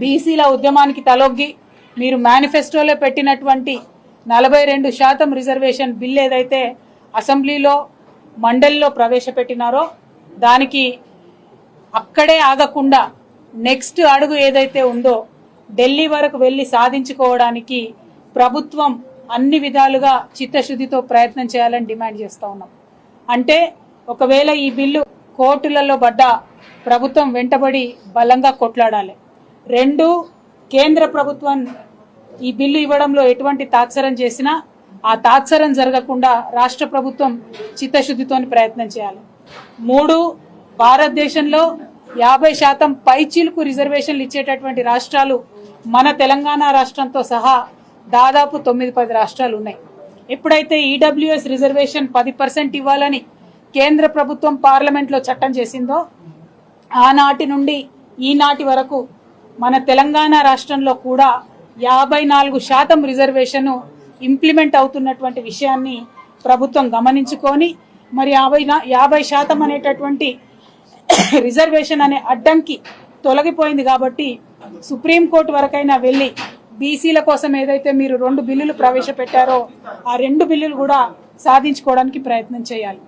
బీసీల ఉద్యమానికి తలొగ్గి మీరు మేనిఫెస్టోలో పెట్టినటువంటి 42% రిజర్వేషన్ బిల్ ఏదైతే అసెంబ్లీలో మండలిలో ప్రవేశపెట్టినారో దానికి అక్కడే ఆగకుండా నెక్స్ట్ అడుగు ఏదైతే ఉందో ఢిల్లీ వరకు వెళ్ళి సాధించుకోవడానికి ప్రభుత్వం అన్ని విధాలుగా చిత్తశుద్ధితో ప్రయత్నం చేయాలని డిమాండ్ చేస్తూ ఉన్నాం. అంటే ఒకవేళ ఈ బిల్లు కోర్టులలో పడ్డ ప్రభుత్వం వెంటబడి బలంగా కొట్లాడాలి. 2, కేంద్ర ప్రభుత్వం ఈ బిల్లు ఇవ్వడంలో ఎటువంటి తాత్సరం చేసినా ఆ తాత్సరం జరగకుండా రాష్ట్ర ప్రభుత్వం చిత్తశుద్ధితో ప్రయత్నం చేయాలి. 3, భారతదేశంలో 50% పైచీలకు రిజర్వేషన్లు ఇచ్చేటటువంటి రాష్ట్రాలు మన తెలంగాణ రాష్ట్రంతో సహా దాదాపు 9-10 రాష్ట్రాలు ఉన్నాయి. ఎప్పుడైతే ఈడబ్ల్యూఎస్ రిజర్వేషన్ 10% ఇవ్వాలని కేంద్ర ప్రభుత్వం పార్లమెంట్లో చట్టం చేసిందో ఆనాటి నుండి ఈనాటి వరకు మన తెలంగాణ రాష్ట్రంలో కూడా 54% రిజర్వేషన్ ఇంప్లిమెంట్ అవుతున్నటువంటి విషయాన్ని ప్రభుత్వం గమనించుకొని మరి 50% అనేటటువంటి రిజర్వేషన్ అనే అడ్డంకి తొలగిపోయింది. కాబట్టి సుప్రీంకోర్టు వరకైనా వెళ్ళి బీసీల కోసం ఏదైతే మీరు 2 బిల్లులు ప్రవేశపెట్టారో ఆ 2 బిల్లులు కూడా సాధించుకోవడానికి ప్రయత్నం చేయాలి.